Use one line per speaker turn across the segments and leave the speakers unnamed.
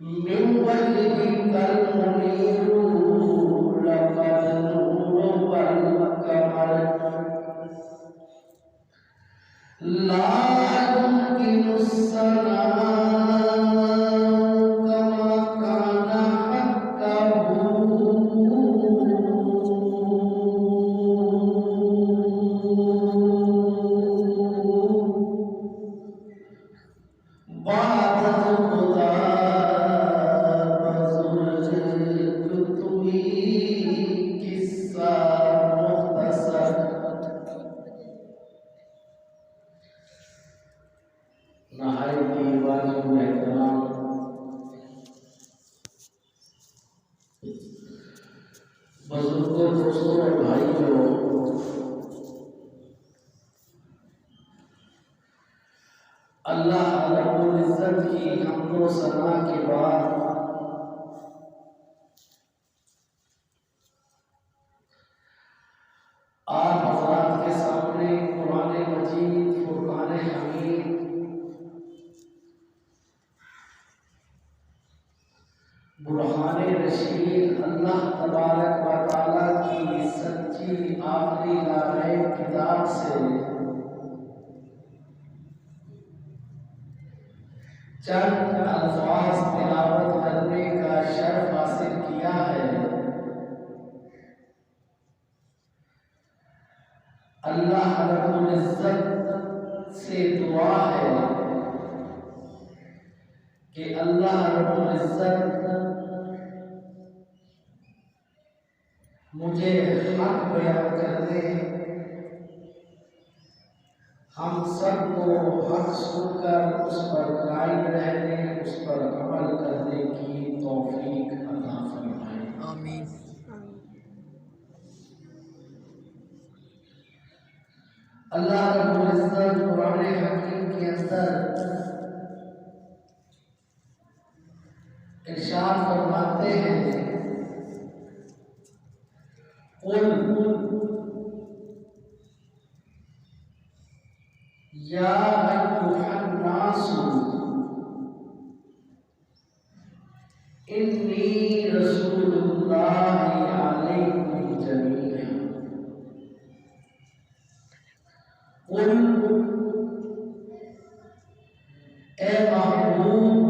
من وجهك المنير لقد نور والقمر لا يمكن السلام كما كان حقه بعد خدا بزرگوں دوستوں اور بھائیوں، اللہ رب العزت کی حمد و ثنا کے بعد آپ حضرات کے سامنے قرآن مجید، فرقان حمید، برہان رشید، اللہ تبارک و تعالیٰ کی سچی آخری لائق کتاب سے چند الفاظ تلاوت کرنے کا شرف حاصل کیا ہے۔ اللہ رب العزت سے دعا ہے کہ اللہ رب العزت مجھے حق بیان کرنے، ہم سب کو حق سن کر اس پر قائم رہنے، اس پر عمل کرنے کی توفیق عطا فرمائے، آمین۔ اللہ رب العزت قرآن حکیم کے اندر ارشاد فرماتے ہیں، قل یا ایھا الناس انی رسول اللہ علیکم جمیعا، قل اے محبوب،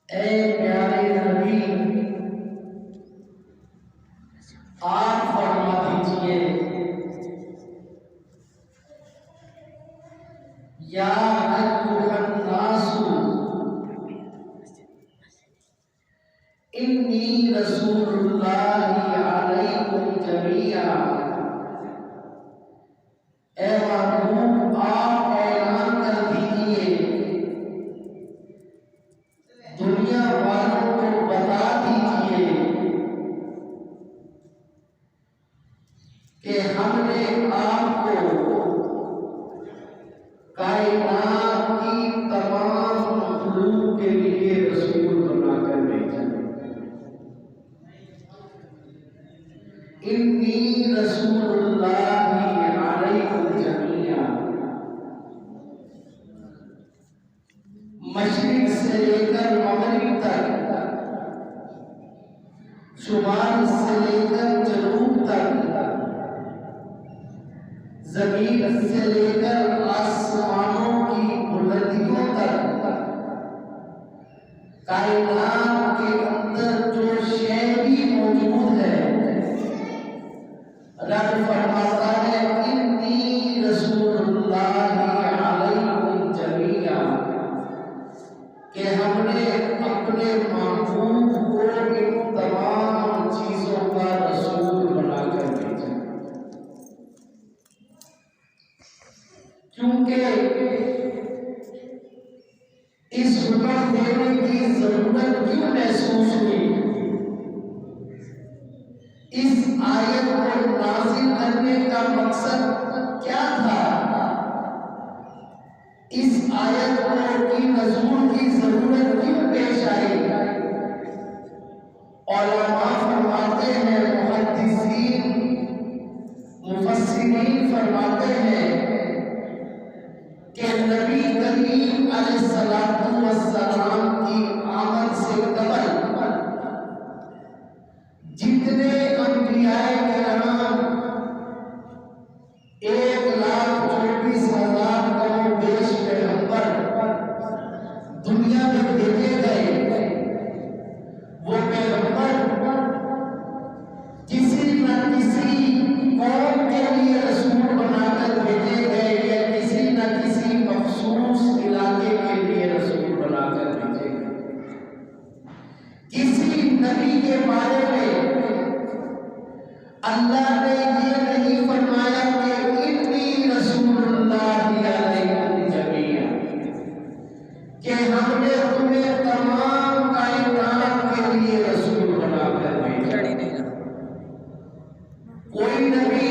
اے پیارے نبی، آپ فرما دیجئے، یا ایھا الناس انی رسول اللہ علیکم جمیعا، اے محبوب آپ اعلان کر دیجئے، دنیا والوں کو بتا دیجئے کہ ہم نے آپ کو کائنات کی تمام مخلوق کے لیے رسول بنا کر بھیجا، انی رسول اللہ علیکم جمیعا، مشرق سے لے کر مغرب تک، شمال سے لے کر جنوب تک، زمین سے لے کر آسمانوں کی بلندیوں تک، کائنات کے اندر جو شے بھی موجود ہے، رب فرماتا ہے انی رسول اللہ علیکم جمیعا، کہ ہم نے اپنے محبوب کو ان تمام چیزوں کا رسول بنا کر بھیجا، کیونکہ اس حکم دینے کی ضرورت کیوں محسوس ہوئی؟ اس آیت کو نازل کرنے کا مقصد کیا تھا؟ اس آیت کی نزول کی ضرورت کیوں پیش آئی؟ علماء فرماتے ہیں، محدثین مفسرین فرماتے ہیں کریم علیہ السلام کی آمد سے قبل جتنے انبیاء کرام 1,24,000 کم و بیش پیغمبر دنیا میں بھیجے گئے، وہ پیغمبر کسی نہ کسی قوم کے لیے رسول بنا کر بھیجے گئے یا کسی نہ کسی مخصوص علاقے کے لیے رسول بنا کر بھیجے گئے۔ کسی نبی کے بارے میں اللہ نے یہ نہیں فرمایا کہ انی رسول اللہ علیکم جمیعا، کہ ہم نے تمہیں تمام کائنات کے لیے رسول بنا کر بھیجا۔ کوئی نبی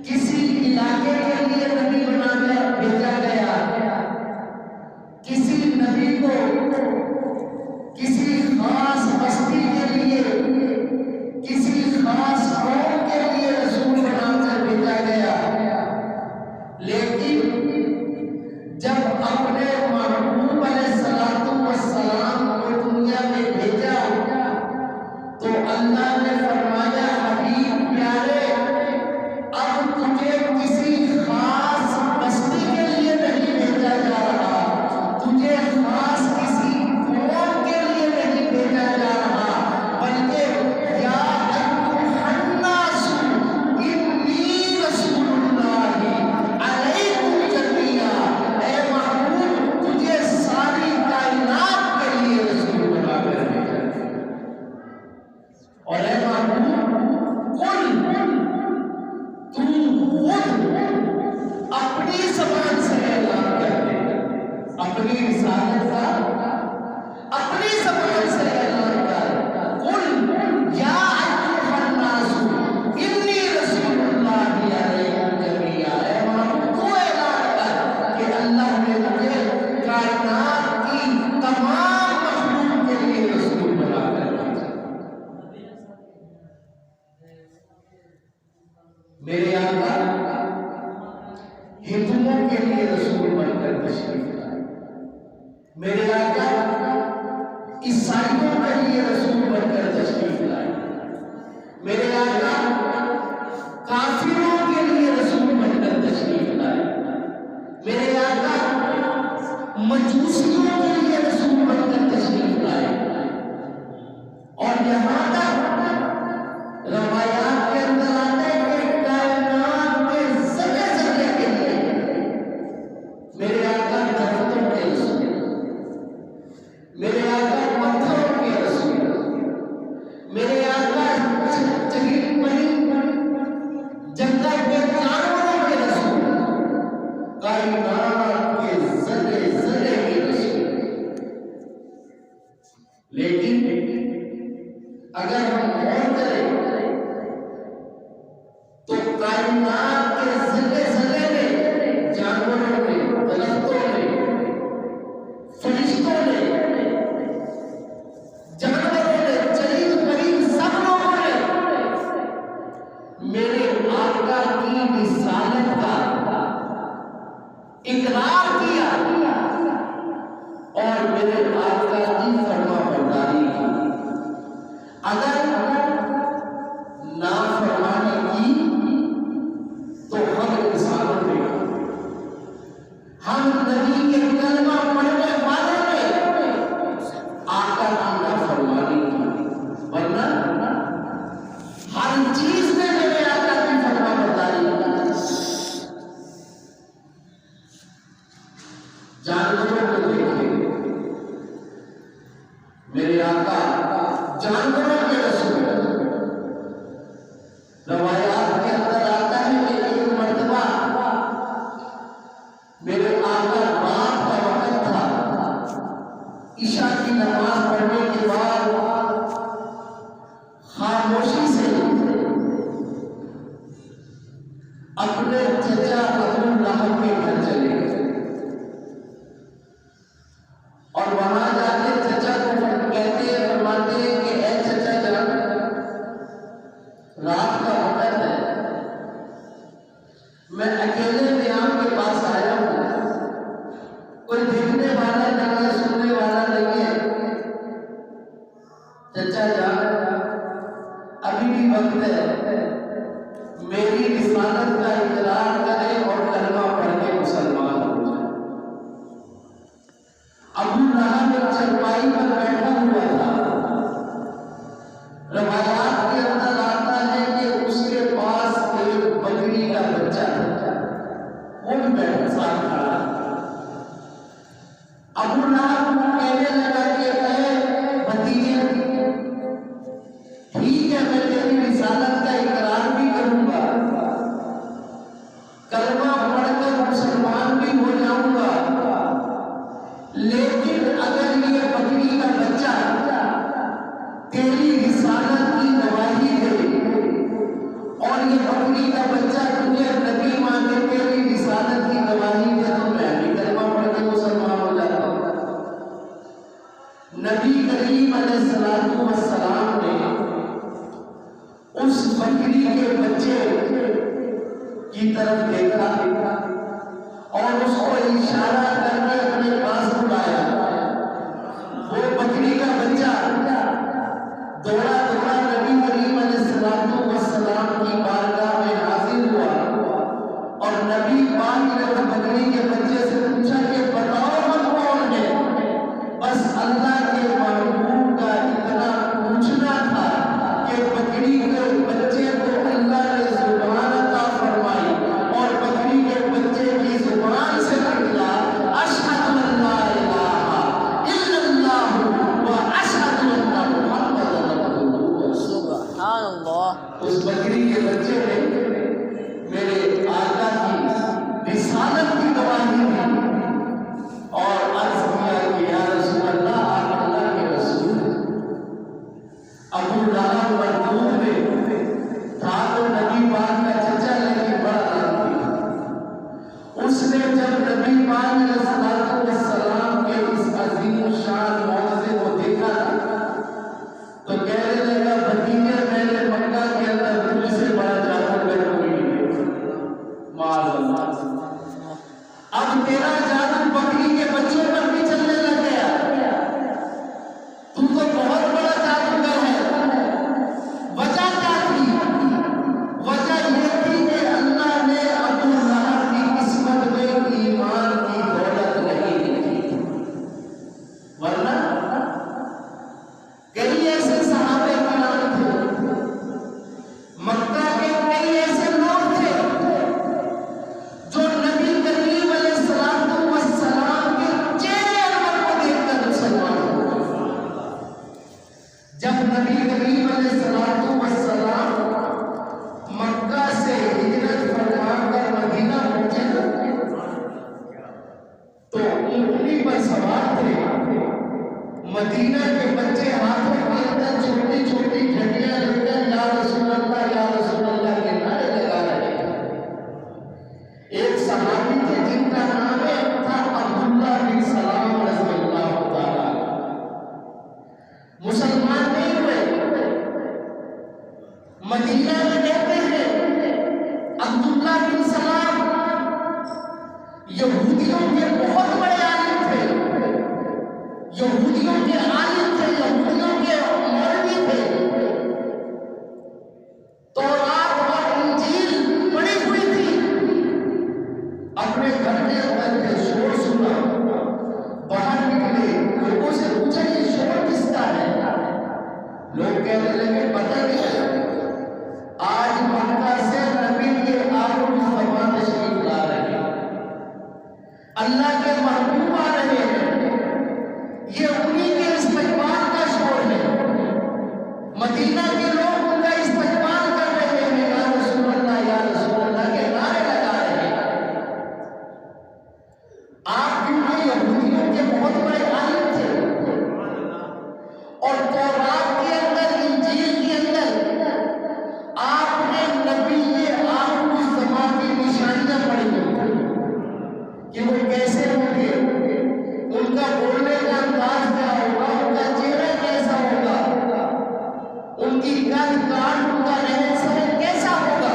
کسی علاقے کے لیے نبی بنا کر بھیجا گیا، کسی نبی کو کسی خاص بستی کے لیے، کسی خاص قوم کے لیے رسول بنا کر بھیجا گیا، لیکن جب اپنے محبوب علیہ السلام کو دنیا میں بھیجا تو اللہ نے فرمایا حبیب پیارے، اب تجھے کسی خاص بستی کے لیے نہیں بھیجا جا رہا، تجھے خاص کسی قوم کے لیے نہیں بھیجا جا رہا، بلکہ یا ایھا الناس انی رسول اللہ علیکم جمیعا، اے محبوب تجھے ساری کائنات کے لیے رسول بنا کر بھیجا ہے۔ اور اے محبوب قل، تم خود اپنی زبان سے اعلان کر دے، اپنی رسالت کا اپنی زبان سے اعلان کر، قل یا ایھا الناس انی رسول اللہ علیکم جمیعا، اے محبوب تو اعلان کر کہ اللہ نے مجھے کائنات کی تمام مخلوق کے لیے رسول بنا کر بھیجا۔ میرے آقا ہندوؤں کے لیے رسول بن کر تشریف لائے، میرے آقا عیسائیوں کے لیے رسول بن کر تشریف لائے، میرے آقا کافروں کے لیے رسول بن کر تشریف لائے، میرے آقا مجوسیوں کے لیے رسول بن کر تشریف لائے، اور یہاں تک روایات کے اندر آتے ہیں کہ کائنات کے ذرے ذرے کے لیے میرے آقا درختوں کے رسول، میرے آقا پتھروں کے رسول، میرے آقا چہل پہل جنگل کے جانوروں کے رسول، کائنات کے ذرے ذرے کے رسول۔ لیکن اگر ہم غور کریں تو کائنات کے ذرے ذرے میں، جانوروں میں، درختوں میں، فرشتوں نے، جانوروں نے، چرند پرند، سب لوگوں نے میرے آقا کی رسالت کا اقرار کیا اور میرے آقا کی فرما برداری کی۔ اگر نافرمانی کی تو ہم انسانوں میں، ہم نبی کے کلمہ پڑھنے والوں نے آقا کی نافرمانی کی، ورنہ ہر چیز میں میرے آقا کی فرما برداری کی۔ جانوروں کو دیکھیں، میرے آقا جانوروں کے چچا جان ابھی بھی وقت ہے، میری رسالت کا اقرار کرے اور کلمہ پڑھ کے مسلمان ہو جائے۔ ابو لہب ایک چرپائی پر بیٹھا ہوا تھا، روایات کے اندر آتا ہے کہ اس کے پاس ایک بکری کا بچہ تھا، وہ بھی بیٹھا ساتھ کھڑا۔ ابو لہب کہنے لگا کہ اے بھتیجے، ٹھیک ہے میں تیری رسالت کا اقرار بھی کروں گا، کلمہ پڑھ کر مسلمان بھی ہو جاؤں گا، لیکن اگر یہ بکری کا بچہ تیری رسالت کی گواہی دے اور یہ بکری کا بچہ تجھے نبی مانے تیری رسالت کی گواہی دے تو میں بھی کلمہ پڑھ کے مسلمان ہو جاتا ہوں۔ نبی کریم علیہ السلام نے اس بکری کے بچے کی طرف دیکھا اور اس کو اشارہ کر کے اپنے پاس بلایا۔ وہ بکری کا بچہ دوڑا دوڑا نبی کریم علیہ السلام کی بارگاہ میں حاضر ہوا اور نبی پاک نے وہ بکری کے بچے سے پوچھا کہ بتاؤ ہم کون ہیں؟ بس اللہ کے محبوب کا اتنا پوچھنا تھا کہ بکری کے بچے کو اللہ نے زبان عطا فرمائی اور بکری کے بچے کی زبان سے نکلا اشہد ان لا الہ الا اللہ و اشہد ان محمد رسول اللہ۔ سبحان اللہ۔ اس بکری کے بچے نے میرے آقا کی رسالت کی گواہی دی اور عرض کیا کہ یا رسول اللہ آپ اللہ کے رسول ہیں۔ ابو لہب مردود میں تھا تو نبی پاک کا چچا لیکن بڑا نام، اس نے جب نبی پاک علیہ السلام کے اس عظیم شان معجزے کو دیکھا تو کہنے لگا بھتیجے میں نے مکہ کے اندر تجھ سے بڑا جادوگر کوئی نہیں دیکھا، معاذ اللہ۔ اب تیرا جادو بکری کے بچوں پر بھی چلنے لگ گیا، تو بہت بڑا جادوگر ہے۔ وجہ کیا تھی؟ وجہ یہ تھی کہ اللہ نے ابو لہب کی قسمت میں ایمان کی دولت نہیں لکھی، ورنہ کئی ایسے صحابہ کرام تھے، مکہ کے کئی ایسے لوگ تھے جو نبی کریم علیہ السلام کے چہرے انور کو دیکھ کر مسلمان ہوئے۔ جب نبی کریم علیہ السلام مکہ سے ہجرت فرما کر مدینہ پہنچے تو اونٹنی پر سوار تھے، مدینہ کے بچے ہاتھوں کے اندر چھوٹی چھوٹی گھڑیاں لے کر یا رسول اللہ کے نعرے لگا رہے ہیں۔ ایک صحابی تھے جن کا نام تھا عبداللہ بن سلام رضی اللہ تعالیٰ، مسلمان نہیں ہوئے، مدینہ میں رہتے ہیں۔ عبداللہ بن سلام یہودیوں کے بہت بڑے عالم تھے، یہودیوں کے عالم تھے، یہودیوں کے مولوی تھے، تورات اور انجیل پڑھی ہوئی تھی۔ اپنے گھر کے اندر کے شور سنا، باہر نکلے، لوگوں سے پوچھا یہ شور کس کا ہے؟ لوگ کہنے لگے پتہ نہیں، آج مکہ سے نبی کے آخری فرمان تشریف لا رہے ہیں، اللہ کے محبوب آ رہے ہیں، یہ انہی کے استقبال کا شور ہے۔ مدینہ کے لوگ ان کا استقبال کر رہے ہیں، یا رسول اللہ کے نعرے لگا رہے ہیں۔ آپ کیونکہ یہودیوں کے بہت بڑے عالم تھے اور تورات کے اندر، انجیل کے اندر آپ نے نبی آخر الزمان کی نشانیاں پڑھی ہوئی کہ وہ کیسے ہوں گے، ان کا بولنے کا انداز کیا ہوگا، ان کا چہرہ کیسا ہوگا، ان کی قد کاٹ، ان کا رہن سہن کیسا ہوگا۔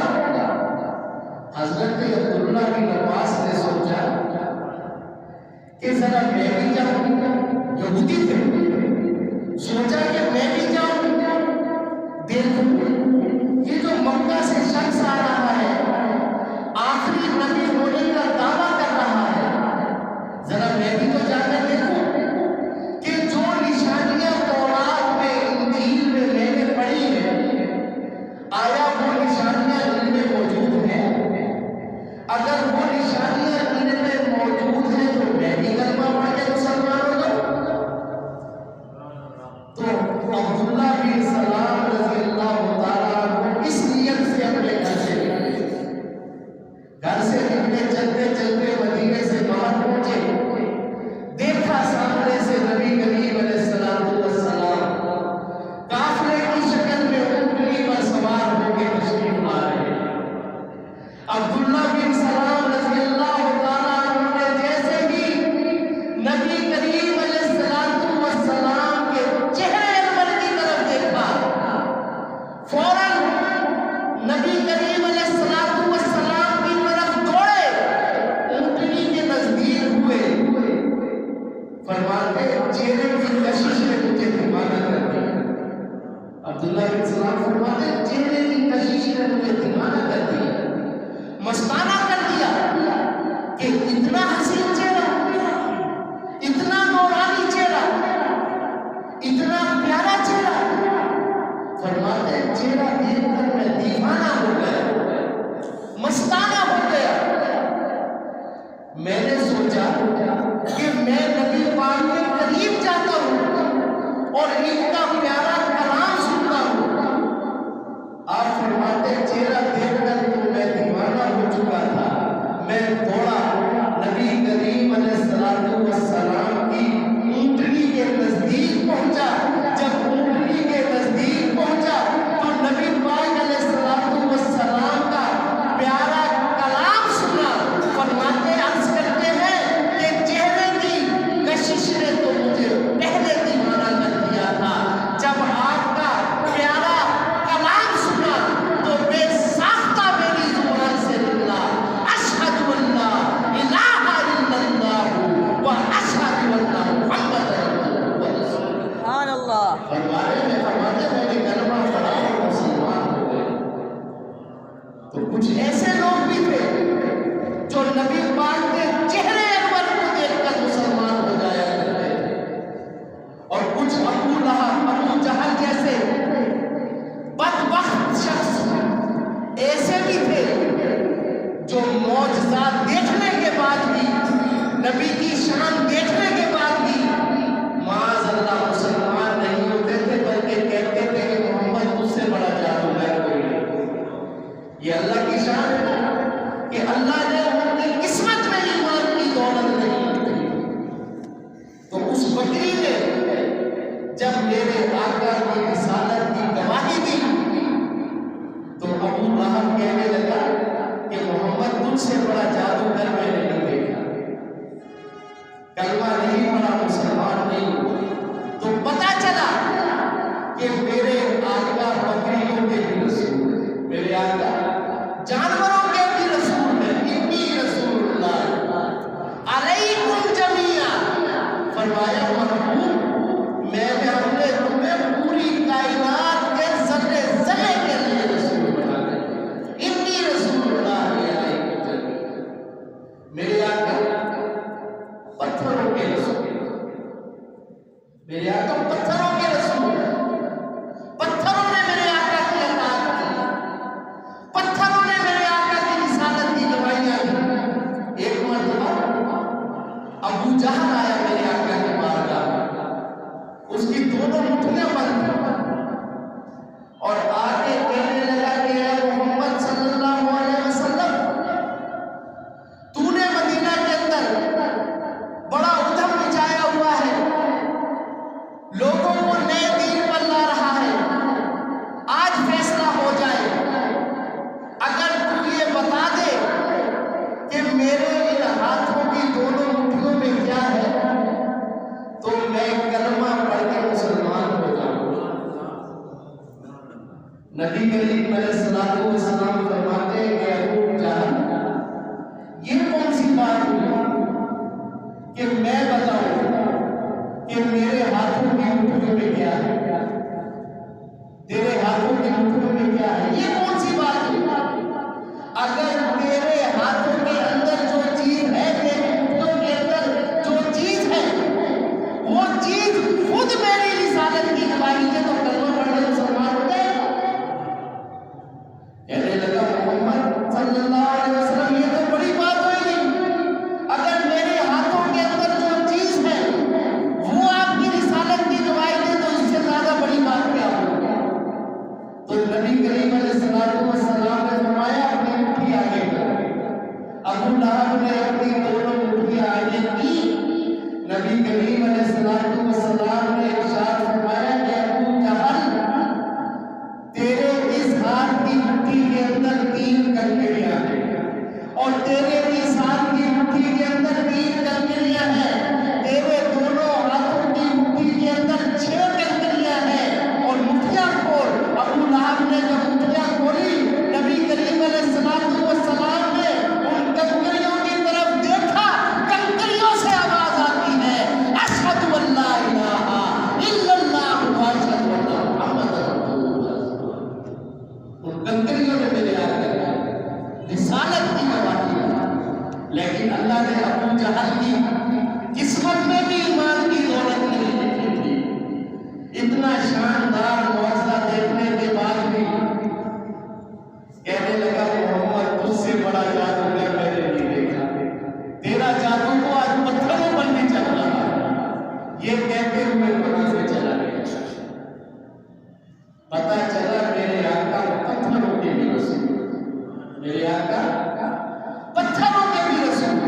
حضرت عبداللہ بن عباس نے سوچا کہ ذرا میں بھی جب یہودی تھے، سوچا کہ میں بھی جاؤں، دیکھوں یہ جو مکہ سے شخص آ رہا ہے آخری نبی ہونے کا دعویٰ کر رہا ہے، ذرا میں بھی تو جا کر دیکھوں کہ جو نشانیاں تورات میں انجیل میں میں نے پڑھی ہیں آیا وہ نشانیاں ان میں موجود ہیں؟ اگر وہ نشانیاں ان میں موجود ہیں تو میں بھی کلمہ پڑھ کے مسلمان ہو جاؤں۔ تو عبداللہ بن سلام رضی اللہ تعالیٰ عنہ اس نیت سے اپنے گھر سے نکلے، چلتے چلتے مدینے سے باہر پہنچے، دیکھا سامنے سے نبی کریم علیہ السلام قافلے کی شکل میں اونٹنی پر سوار ہو کے تشریف لا رہے ہیں۔ عبداللہ بن سلام رضی اللہ تعالیٰ عنہ نے جیسے ہی نبی کریم علیہ السلام کے چہرے انور کی طرف دیکھا، فوراً نبی کریم علیہ السلام کی طرف دوڑے، اونٹنی کے نزدیک ہوئے، فرماتے چہرے کی کشش نے مجھے دیوانہ کر دیا۔ عبداللہ بن سلام فرماتے چہرے کی کشش نے مجھے دیوانہ کر دیا، مستانہ کر دیا کہ اتنا حسین چہرہ، اتنا نورانی چہرہ، اتنا پیارا چہرہ، فرماتے چہرہ دیکھ کر میں دیوانہ ہو گیا، مستانہ ہو گیا۔ میں نے سوچا کہ میں نبی پاک کے قریب جاتا ہوں اور ان کا پیارا کلام سنتا ہوں۔ آپ فرماتے چہرہ دیکھ کر تو میں دیوانہ ہو چکا تھا، میں دوڑا نبی کریم علیہ السلام کی اونٹنی کے نزدیک پہنچا۔ جب اونٹنی کے نزدیک پہنچا تو نبی پاک علیہ السلام کا پیارا کلام سنا۔ فرماتے عرض کرتے ہیں کہ چہرے کی کشش نے تو مجھے پہلے دیوانہ کر دیا تھا، جب آپ کا پیارا کلام سنا تو بے ساختہ میری زبان سے نکلا اشہد ان لا الہ الا اللہ و اشہد ان محمد رسول اللہ۔
سبحان اللہ۔
فرماتے میں نے کلمہ پڑھا اور مسلمان ہو گئے۔ تو کچھ ایسے لوگ بھی تھے جو نبی پاک کے چہرے انور کو دیکھ کر مسلمان ہو جایا کرتے تھے، اور کچھ ابو لہب، ابو جہل جیسے بدبخت شخص ایسے بھی تھے جو معجزات دیکھنے کے بعد بھی، نبی کی شان دیکھنے کے بعد بھی معاذ اللہ مسلمان نہیں ہوتے تھے، بلکہ کہتے تھے کہ محمد تجھ سے بڑا جادوگر کوئی نہیں۔ یہ اللہ کی شان ہے کہ اللہ نے ان کی قسمت میں ایمان کی دولت نہیں دی۔ تو اس بکری نے جب میرے آقا کی رسالت کی گواہی دی تو ابو لہب کہنے لگا کہ محمد تجھ سے بڑا جادوگر میں نے نہیں دیکھا، کلمہ نہیں پڑھا، مسلمان نہیں ہوئے۔ تو پتہ چلا کہ میرے آقا بکریوں کے بھی رسول ہیں، میرے آقا جانوروں کے بھی رسول ہیں۔ انی رسول اللہ علیکم جمیعا، فرمایا محبوب میں نے ہم نے تمہیں پوری کائنات کے ذرے ذرے کے لیے رسول بنا دیا۔ انی رسول اللہ علیکم جمیعا، میرے آقا پتھروں کے رسول، میرے آقا پتھروں کے رسول ہیں۔ پتھروں نے میرے آقا کی اطاعت کی، پتھروں نے میرے آقا کی رسالت کی گواہیاں دی۔ ایک مرتبہ ابو جہل آیا میرے آقا کی بارگاہ میں، اس کی دونوں مٹھیاں بند تھیں اور آ کے کہنے لگا کہ اے محمد صلی اللہ علیہ وسلم، تو نے مدینہ کے اندر بڑا ادھم مچایا ہوا ہے، لوگوں کو نئے دین پر لا رہا ہے، آج فیصلہ ہو جائے۔ اگر تو یہ بتا دے کہ میرے ان ہاتھوں کی دونوں مٹھیوں میں کیا ہے تو میں کلمہ پڑھ کے مسلمان ہو جاؤں۔ نبی کریم علیہ السلام فرماتے ہیں کہ ابو جہل یہ کون سی بات ہوئی کہ میں بتاؤں کہ کہ میرے ہاتھوں کی مٹھیوں میں کیا ہے، تیرے ہاتھوں کی مٹھیوں میں کیا ہے؟ یہ کون سی بات ہے؟ اگر تیرے ہاتھوں کے اندر جو چیز ہے، تیرے مٹھیوں کے اندر جو چیز ہے، وہ چیز خود میری رسالت کی گواہی دے تو کلمہ پڑھ کے مسلمان ہو جائے گا۔ کہنے لگا محمد صلی اللہ علیہ وسلم یہ تو بڑی بات ہوئی نہیں، اگر میرے ہاتھوں کے اندر جو چیز ہے وہ آپ کی رسالت کی گواہی دے تو اس سے زیادہ بڑی بات کیا ہوگی؟ تو نبی کریم علیہ السلام نے فرمایا اپنی مٹھی آگے کر۔ ابو لہب نے اپنی دونوں مٹھیاں آگے کی۔ نبی کریم علیہ السلام نے ارشاد فرمایا کہ ابو جہل، تیرے اس ہاتھ کی مٹھی کے اندر 3 کنکریاں ہیں اور تیرے اس ہاتھ کی مٹھی کے اندر 3 کنکریاں ہیں، تیرے دونوں ہاتھوں کی مٹھی کے اندر 6 کنکریاں ہیں اور مٹھیاں کھول۔ ابو لہب نے جب مٹھیاں کھولی، نبی کریم علیہ السلام نے ان کنکریوں کی طرف دیکھا، کنکریوں سے آواز آتی ہے اشہد ان لا الہ الا اللہ و اشہد ان محمد رسول اللہ۔ ان کنکریوں نے میرے آگے رسالت کی گواہی دی، لیکن اللہ نے ابو جہل کی قسمت میں بھی ایمان کی دولت نہیں لکھی تھی۔ اتنا شاندار معجزہ دیکھنے کے بعد بھی کہنے لگا محمد تجھ سے بڑا جادوگر میں نے نہیں دیکھا، تیرا جادو تو آج پتھروں پر بھی چل رہا ہے۔ یہ کہتے ہوئے وہاں سے چلا گیا۔ پتہ چلا میرے آقا پتھروں کے بھی رسول، میرے آقا پتھروں کے بھی رسول،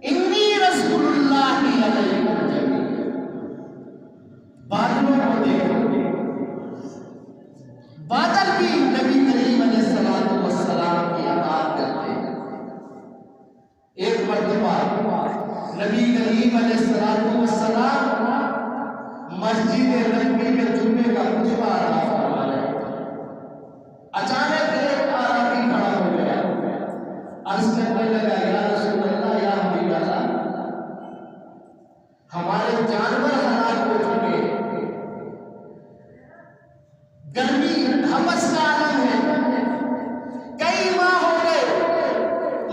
انی رسول اللہ علیکم جمیعا۔ بادلوں کو دیکھو، بادل بھی نبی کریم علیہ السلام کی اطاعت کرتے ہیں۔ ایک مرتبہ نبی کریم علیہ السلام مسجد نبوی میں جمعے کا خطبہ ادا فرما رہے تھے، اچانک ایک عربی کھڑا ہو گیا، عرض کرنے لگا یا رسول اللہ، یا حبیب اللہ، ہمارے جانور ہلاک ہو چکے، گرمی ہمس کا عالم ہے، کئی ماہ ہو گئے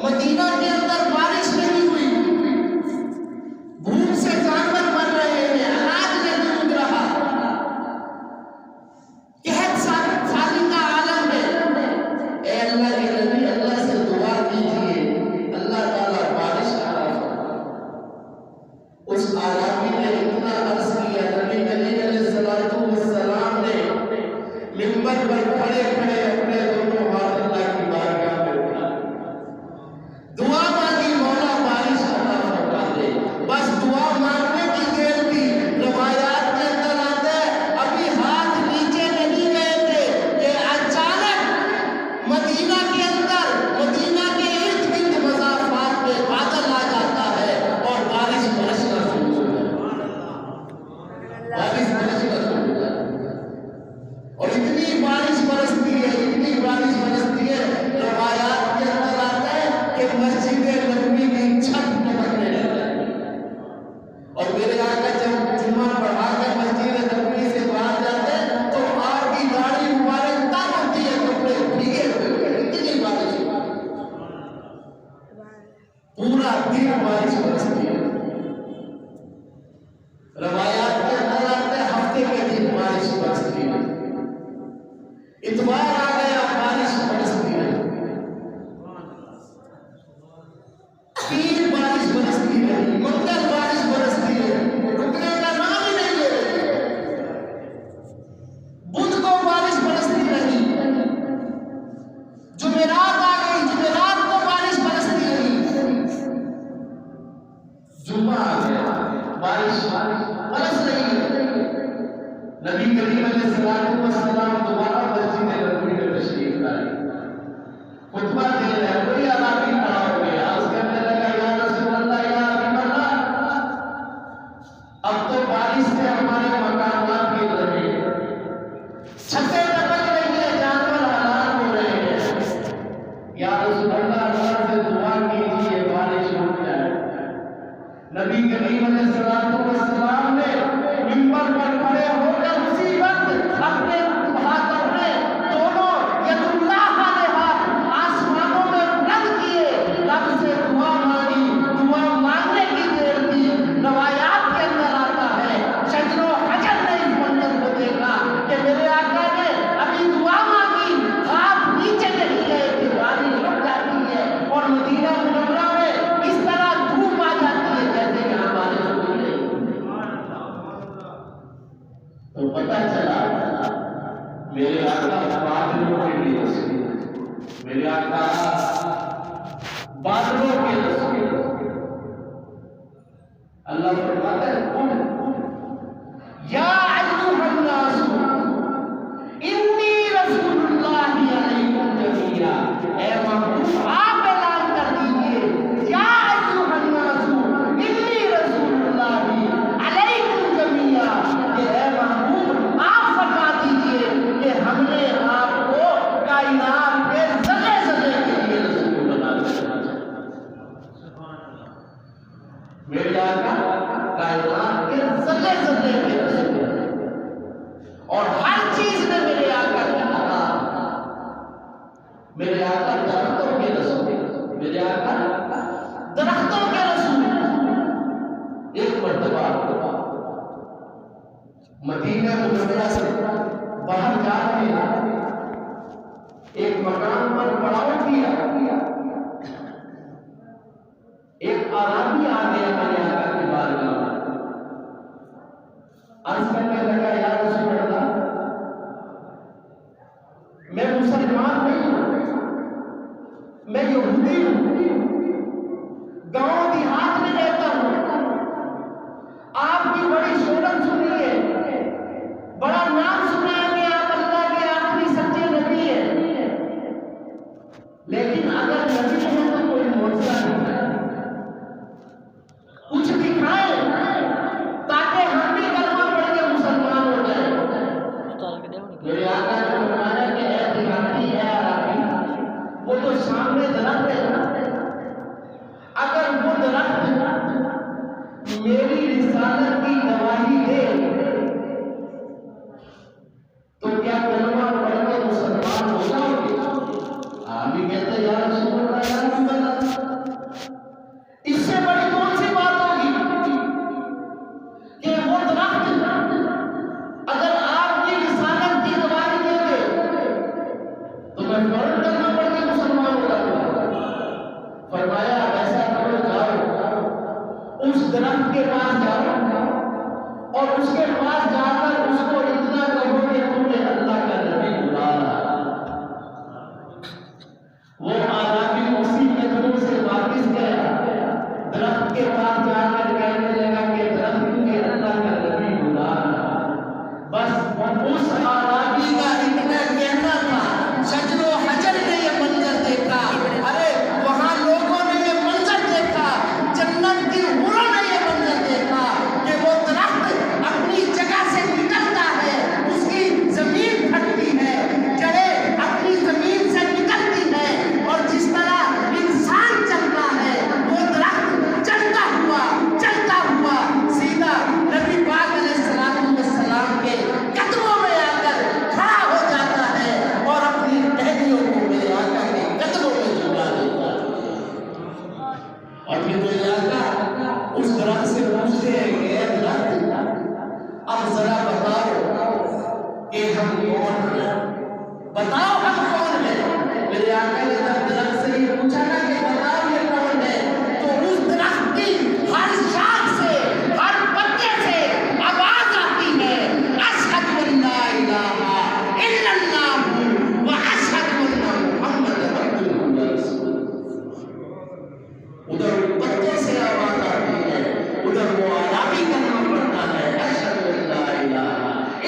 مدینہ کے اندر بارش نہیں ہوئی، بھوک سے جانور مر رہے ہیں، اناج نہیں اگ رہا، قحط سالی کا عالم ہے۔ اے اللہ کے نبی، اللہ سے دعا کیجیے اللہ تعالیٰ بارش عطا فرمائے۔ اس عربی نے اتنا عرض کیا، نبی کریم علیہ السلام نے منبر پر کھڑے کھڑے اپنے دونوں ہاتھ اللہ کی بارگاہ میں اٹھائے، دعا مانگی مولا بارش عطا فرما دے۔ بس دعا مانگنے کی دیر تھی، روایات کے اندر آتا ہے ابھی ہاتھ نیچے نہیں گئے تھے کہ اچانک مدینہ کے اندر، مدینہ کے ارد گرد مضافات میں بادل آ جاتا ہے اور بارش برسنا شروع ہو جاتی ہے، بارش برسنا شروع ہو جاتی ہے، اور اتنی بارش برستی ہے، اتنی بارش برستی ہے، روایات کے اندر آتا ہے کہ مسجد نبوی کی چھت ٹپکنے لگتی ہے۔ اور میرے آقا جب جمعہ پڑھا کر مسجد نبوی سے باہر جاتے ہیں تو آپ کی داڑھی مبارک تب ہوتی ہے، کپڑے بھیگے ہوئے، اتنی بارش پورا دن بارش برستی ہے۔ روایات کے اندر آتا ہے ہفتے کے دن بارش برستی ہے، اتوار آ گیا بارش برستی ہے، کریم علیہ السلام نے منبر پر کھڑے ہو کر اسی وقت اپنے ہاتھوں میں دونوں ید اللہ نے ہاتھ آسمانوں میں بلند کیے، رب سے دعا مانگی، دعا مانگنے کی دیر تھی۔ روایات کے اندر آتا ہے شجر و حجر نے اس منظر کو دیکھا کہ میرے آقا نے ابھی دعا مانگی، ہاتھ نیچے نہیں گئے کہ وادی رک جاتی ہے اور مدینہ منورہ میں اس طرح دھوپ آ جاتی ہے جیسے کہ ہمارے سکول نہیں۔ تو پتہ چلا میرے آقا بادلوں کے لیے رسول، میرے آقا بادلوں کے رسول۔ اللہ فرماتا ہے قل یا ایھا الناس انی رسول اللہ علیکم جمیعا، اے محبوب آپ اعلان کر دیجئے یا ایھا الناس انی رسول اللہ علیکم جمیعا، کہ اے محبوب آپ فرما دیجئے کہ ہم نے آپ کو کائنات کے ذرے ذرے کے لیے رسول بنا دیا۔ میرے آقا کائنات کے ذرے ذرے کے رسول اور ہر چیز میں میرے آقا کی کہا، میرے آقا درختوں کے رسول، میرے آقا درختوں کے رسول۔ ایک مرتبہ مدینہ منورہ سے باہر جا کے ایک مکان پر پڑاؤ کیا، ایک آرامی آ گیا میرے آقا کی بارگاہ میں، عرض کرنے لگا یا رسول اللہ میں مسلمان نہیں ہوں، میں یہودی ہوں، گاؤں دیہات میں رہتا ہوں، آپ کی بڑی شہرت سنی ہے، بڑا نام سنا ہے کہ آپ اللہ کے آخری سچے نبی ہیں، لیکن اگر نبی ہیں تو کوئی معجزہ نہیں ہے، کچھ دکھائیں تاکہ ہم بھی کلمہ پڑھ کے مسلمان ہو جائیں۔ میرے آقا نے فرمایا کہ اے دیہاتی، اے عربی، وہ تو سامنے درخت ہے، اگر وہ درخت میری رسالت کی گواہی دے تو کیا کلمہ پڑھ کے مسلمان ہو جاؤ گے؟ آپ بھی کہتے ہیں یا رسول اللہ یا رسول اللہ، اس سے بڑی کون سی بات ہوگی کہ وہ درخت اگر آپ کی رسالت کی گواہی دے دے تو میں فوراً کلمہ پڑھ کے مسلمان ہو جاؤں گا۔ فرمایا ایسا کرو، جاؤ اس درخت کے پاس جاؤ اور اس کے پاس جا کر اس کو اتنا کہو کہ تمہیں اللہ کا نبی بلا رہا ہے۔ وہ آدمی اسی قدموں سے واپس گیا، درخت کے پاس جا کر کہنے لگا کہ درخت تمہیں اللہ کا نبی بلا رہا ہے۔ بس اس آدمی کا اتنا کہنا تھا، شجر و حجر نے یہ منظر دیکھا، ارے وہاں لوگوں نے یہ منظر دیکھا، جنت کی حوروں نے یہ منظر دیکھا کہ وہ درخت اپنی جگہ سے نکلتا ہے، اس کی زمین پھٹتی ہے، جڑیں اپنی زمین سے نکلتی ہے، اور جس طرح انسان چلتا ہے وہ درخت چلتا ہوا سیدھا نبی پاک علیہ السلام کے قدموں میں آ کر کھڑا ہو جاتا ہے اور اپنی ٹہنیوں کو میرے آقا کے قدموں میں جھکا دیتا ہے۔ اور پھر میرے آقا اس درخت سے پوچھتے ہیں کہ اے درخت اب ذرا بتاؤ کہ ہم کون ہیں، بتاؤ ہم کون ہیں۔ میرے آقا نے جب درخت سے یہ پوچھا نا کہ بتاؤ یہ کون ہے، تو اس درخت کی ہر شاخ سے، ہر پتے سے آواز آتی ہے، اشہد ان لا الہ الا اللہ و اشہد ان محمد عبدہ و رسولہ۔ ادھر پتے سے آواز آتی ہے، ادھر وہ عربی کلمہ پڑھتا ہے، اشہد ان لا الہ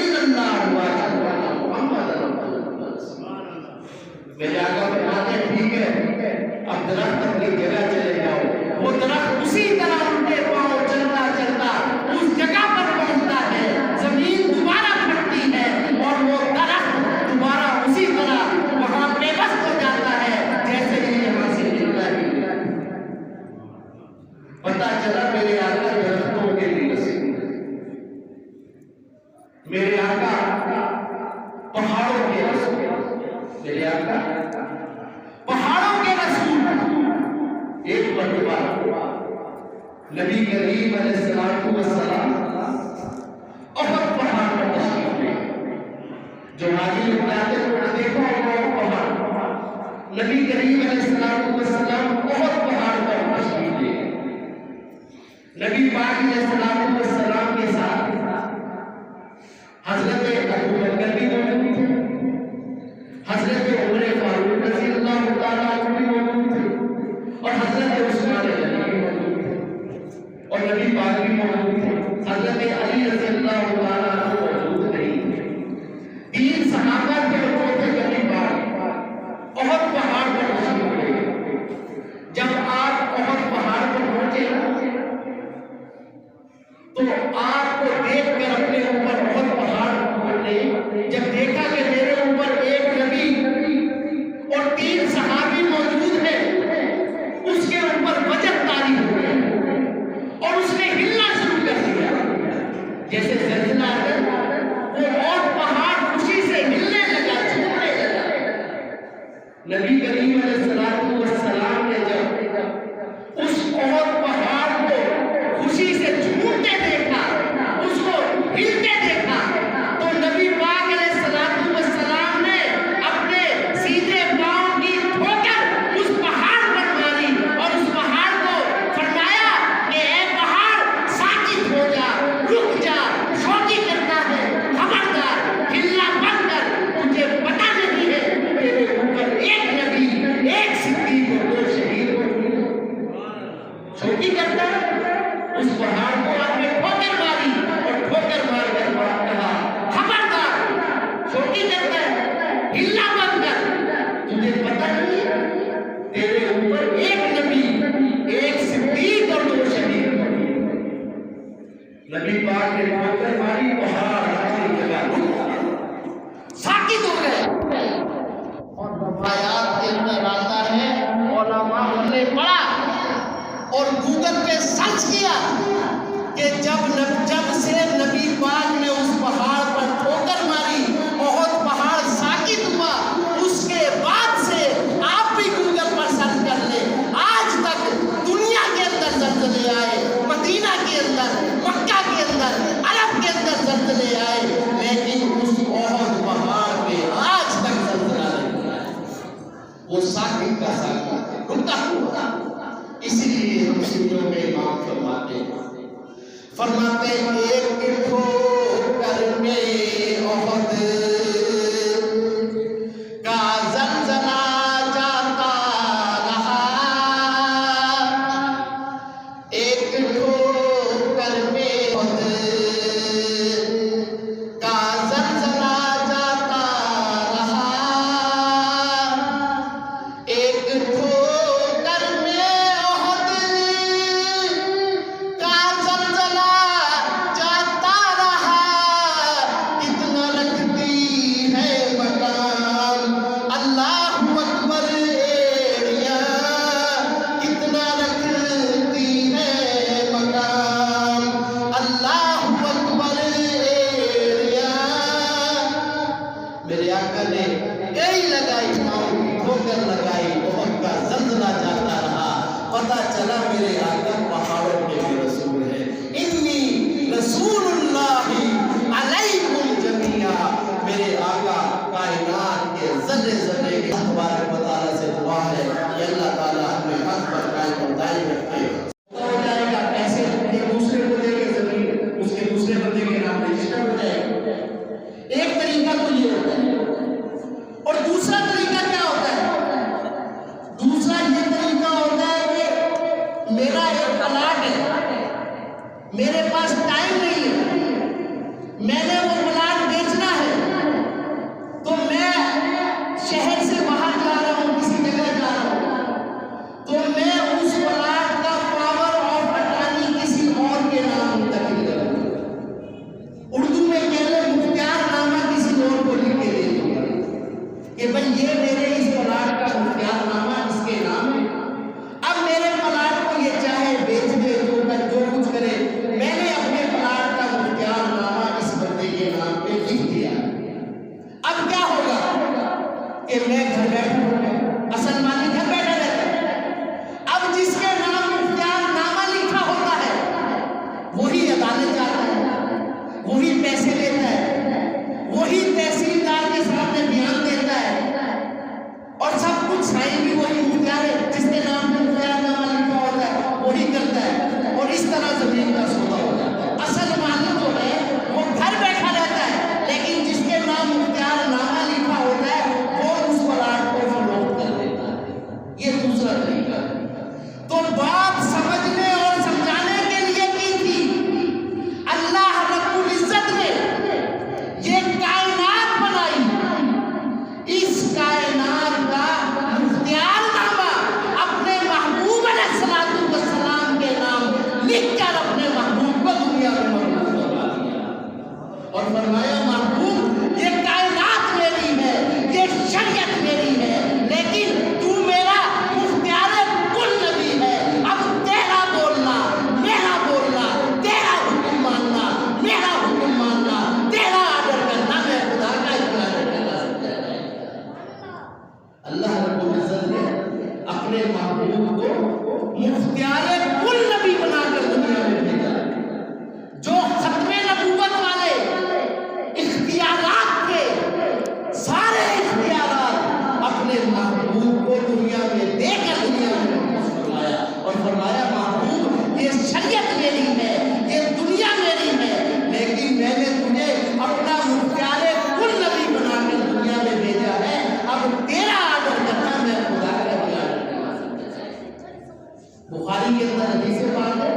الا اللہ و اشہد ان محمد عبدہ و رسولہ۔ میرے آقا فرماتے ہیں ٹھیک ہے، اب درخت اپنی جگہ چلے جاؤ۔ وہ درخت اسی طرح الٹے پاؤں چلتا چلتا اس جگہ پر پہنچتا ہے، زمین دوبارہ پھٹتی ہے اور وہ درخت دوبارہ اسی طرح وہاں بے بس ہو جاتا ہے جیسے کہ یہاں سے نکلا ہی۔ پتہ چلا میرے آقا میرے آقا پہاڑوں کے رسول ایک مرتبہ نبی کریم علیہ السلام احد پہاڑ پر تشریف لے. جو حاجی لوگ جاتے ہیں انہوں نے دیکھا ہوگا پہاڑ. نبی کریم علیہ السلام احد پہاڑ پر تشریف لے. نبی پاک علیہ السلام کے ساتھ حضرت ابو بکر بھی موجود تھے, حضرت عمر فاروق رضی اللہ تعالیٰ عنہ بھی موجود تھے, اور حضرت عثمان غنی بھی موجود تھے, اور نبی پاک بھی موجود تھے. حضرت علی رضی اللہ تعالیٰ عنہ موجود نہیں تھے. 3 صحابہ تھے اور 2 تھے نبی پاک. احد پہاڑ پر تشریف لے. جب آپ احد پہاڑ پر پہنچے تو آپ کو دیکھ کر اپنے اوپر بہت پہاڑ نے جب دیکھا کہ میرے اوپر ایک نبی اور 3 صحابی موجود ہیں, اس کے اوپر وجب طاری ہو گئی اور اس نے ہلنا شروع کر دیا. جیسے زلزلہ آتا وہ اور پہاڑ خوشی سے ہلنے لگا, جھومنے لگا. نبی کریم علیہ السلام نے جب اس اور پہاڑ کو خوشی سے جھومتے دیکھا, اس کو ہلتے دیکھا, تو نبی پاک علیہ السلام نے اپنے سیدھے پاؤں کی ٹھوکر اس پہاڑ پر ماری اور اس پہاڑ کو فرمایا کہ اے پہاڑ ساکت ہو جا, رک جا, شوقی کرتا ہے, خبردار ہلنا بند کر. تجھے پتہ نہیں ہے میرے اوپر ایک نبی, ایک صدیق اور 2 شہید موجود ہیں. شوقی کرتا ہے. اس پہاڑ کو آپ نے ٹھوکر ماری اور ٹھوکر مار کر کہا خبردار, چھوٹی کرتا ہے, ہلنا بند کر. تجھے پتہ نہیں ہے تیرے اوپر ایک نبی, ایک صدیق اور 2 شہید موجود ہیں. نبی پاک نے ٹھوکر ماری, پہاڑ اپنی جگہ رک ساکت ہو گئے. اور روایات کے اندر آتا ہے علماء نے پڑھا اور گوگل پہ سرچ کیا کہ جب سے نبی پاک نے اس پہاڑ پر ٹھوکر ماری, بہت پہاڑ ساکت ہوا, اس کے بعد سے آپ بھی گوگل پر سرچ کر لیں, آج تک دنیا کے اندر زلزلے آئے, مدینہ کے اندر, مکہ کے اندر, عرب کے اندر زلزلے آئے, لیکن اس احد پہاڑ پہ آج تک زلزلہ نہیں آیا. وہ ساکت کا ساکت رکا ہوا. اسی لیے ہم سنوں میں امام فرماتے ایک ٹھوکر میں احد کا زلزلہ جاتا رہا, ایک ٹھوکر میں احد کا زلزلہ جاتا رہا, ایک ٹھوکر میں پتا چلا میرے آقا پہاڑوں کے بھی رسول ہے. انی رسول اللہ علیکم جمیعا. میرے آقا کائنات کے ذرے ذرے کے تبارک و تعالیٰ سے دعا ہے کہ اللہ تعالیٰ ہمیں حق پر قائم و دائم رکھے. ہو جائے گا ایسے ایک دوسرے کو دے کے زمین اس کے دوسرے بندے کے نام رجسٹر ہو جائے گا. ایک طریقہ تو یہ ہوتا ہے, اور دوسرا طریقہ کیا ہوتا ہے؟ دوسرا یہ طریقہ ہوتا ہے کہ میرا ایک پلاٹ ہے, میرے پاس ٹائم نہیں ہے, کہ میں گھر بیٹھا ہوں، اصل مالک گھر بیٹھا رہتا ہے۔ اب جس کے نام اختیار نامہ لکھا ہوتا ہے وہی عدالت جاتا ہے، وہی پیسے لیتا ہے، وہی تحصیلدار کے سامنے بیان دیتا ہے، اور سب کچھ سائن بھی وہی مختار ہے، جس کے نام پر اختیار نامہ لکھا ہوتا ہے وہی کرتا ہے، اور اس طرح زمین کا سودا ہو جاتا ہے۔ اصل مالک جو ہے وہ گھر بیٹھا رہتا ہے، لیکن جس کے نام اختیار نامہ لکھا ہوتا ہے وہ اس پلاٹ کو فروخت کر دیتا ہے۔ یہ دوسرا طریقہ ہے۔ تو بات سمجھنے اور سمجھانے کے لیے کی تھی۔ اللہ رب العزت نے یہ کائنات بنائی، اس کائنات کا اختیار نامہ اپنے محبوب علیہ السلام کے نام لکھ کر اپنے محبوب کو دنیا میں محبوب بنا دیا، اور فرمایا محبوب یہ کائنات میری ہے، یہ شریعت میری ہے، لیکن تو میرا مختار کل نبی ہے، اب تیرا بولنا، میرا بولنا، تیرا حکم ماننا، میرا حکم ماننا، تیرا آرڈر کرنا، میں خدا کا اقرار کرنا سمجھا جائے۔ اللہ رب العزت نے اپنے محبوب کو مختار کل نبی بنا کر دنیا میں بھیجا، جو ختم نبوت والے اختیارات کے سارے اختیارات اپنے محبوب کو دنیا میں دے کر دنیا میں محفوظ فرمایا، اور فرمایا محبوب یہ شریعت میری ہے، یہ دنیا میری ہے، لیکن میں نے تجھے اپنا مختار کل نبی بنا کر دنیا میں بھیجا ہے، اب تیرا آرڈر کرنا، میں خدا کا اختیار کرنا سمجھا جائے۔ بخاری کے اندر حدیث پاک ہے،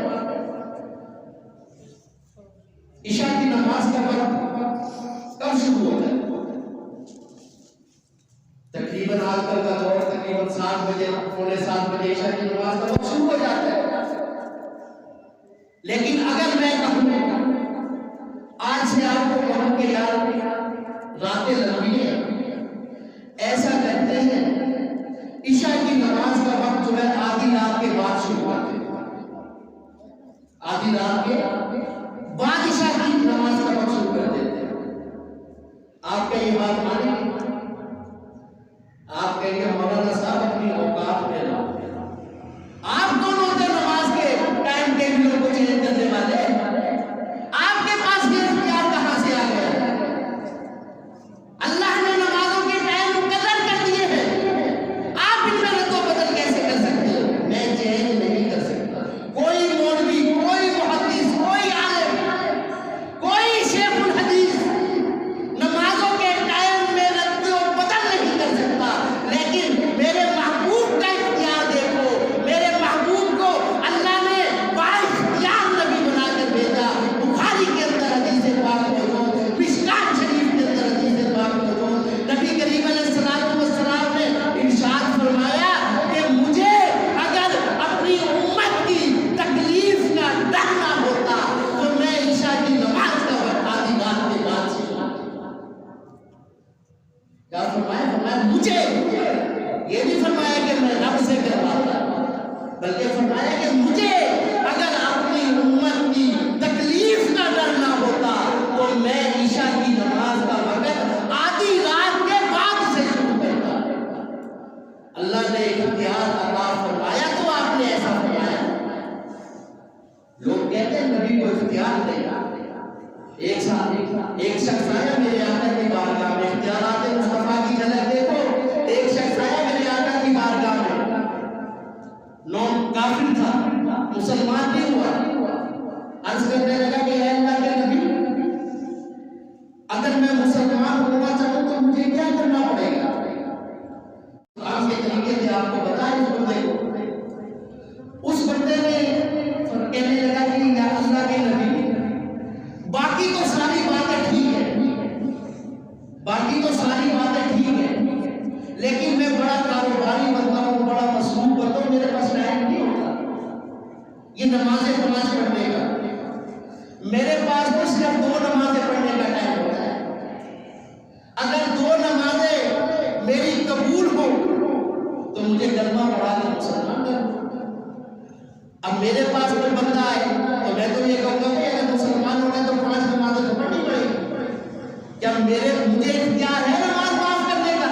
عشاء کی نماز کا وقت کب شروع ہوتا ہے؟ تقریباً آج کل کا دور تقریباً 7 بجے، پونے 7 بجے عشاء کی نماز کا وقت شروع ہو جاتا ہے۔ لیکن اگر میں کہوں آج سے آپ کو کہوں کہ یار راتیں لمبی ہیں، ایسا کرتے ہیں عشاء کی نماز کا وقت جو ہے آدھی رات کے بعد شروع ہوتا ہے، آدھی رات کے بعد عشاء کی نماز کا وقت شروع کر دیتے ہیں، آپ کا یہ بات مانیں گے؟ آپ کہیں گے مولانا صاحب اپنی اوقات میں رہو، آپ کون ہوتے نماز کے ٹائم ٹیبلوں کو چینج کرنے والے؟ آپ کے پاس یہ اختیار کہاں سے آ گیا؟ اللہ نے نمازوں کے ٹائم مقرر کر دیے ہیں، آپ ان میں رد و بدل کیسے کر سکتے ہو؟ میں چینج نہیں کر سکتا۔ کوئی مولوی، کوئی محدث، کوئی عالم، کوئی شیخ الحدیث نمازوں کے ٹائم میں رد و بدل نہیں کر سکتا، لیکن میرے محبوب کا اختیار دیکھو، میرے محبوب کو اللہ نے بااختیار نبی بنا کر بھیجا۔ بخاری کے اندر حدیث پاک موجود، مشکات شریف کے اندر حدیث پاک موجود، نبی کریم علیہ السلام نے ارشاد فرمایا کہ مجھے اگر اپنی امت کی تکلیف کا ڈر نہ ہوتا تو میں عشاء کی نماز کا وقت آدھی رات کے بعد سے شروع کرتا۔ کیا فرمایا؟ فرمایا مجھے، یہ نہیں فرمایا کہ میں رب سے کرواتا، بلکہ فرمایا کہ مجھے اگر اپنی امت کی تکلیف کا ڈر نہ ہوتا تو میں عشاء کی نماز کا وقت آدھی رات کے بعد سے شروع کرتا۔ اللہ نے اختیار عطا فرمایا تو آپ نے ایسا فرمایا۔ لوگ کہتے ہیں نبی کو اختیار نہیں۔ ایک شخص آیا میرے آقا کی بارگاہ میں، اختیارات مصطفیٰ کی جھلک دیکھو، ایک شخص آیا میرے آقا کی بارگاہ میں، نون کافر تھا، مسلمان نہیں ہوا، عرض کرنے لگا کہ اے اللہ کے نبی، اگر میں مسلمان ہونا چاہوں تو مجھے کیا کرنا پڑے گا؟ آپ کے طریقے سے آپ کو بتائیں اس بندے کو۔ اس بندے نے کہنے لگا کہ یا اللہ کے نبی، باقی تو ساری باتیں ٹھیک ہے، باقی تو ساری باتیں ٹھیک ہے، لیکن میں بڑا کاروباری بنتا ہوں، بڑا مصروف بنتا ہوں، میرے پاس ٹائم نہیں ہوتا یہ نمازیں پڑھنے کا، میرے پاس تو صرف 2 نمازیں پڑھنے کا ٹائم ہوتا ہے۔ اگر 2 نمازیں میری قبول ہو تو مجھے کلمہ پڑھا کے مسلمان کر دو۔ اب میرے پاس کوئی بندہ آئے تو میں تو یہ کہوں گا کہ اگر مسلمان ہونا ہے تو 5 نمازیں تو پڑھنی پڑے گی۔ کیا مجھے اختیار ہے نماز معاف کرنے کا؟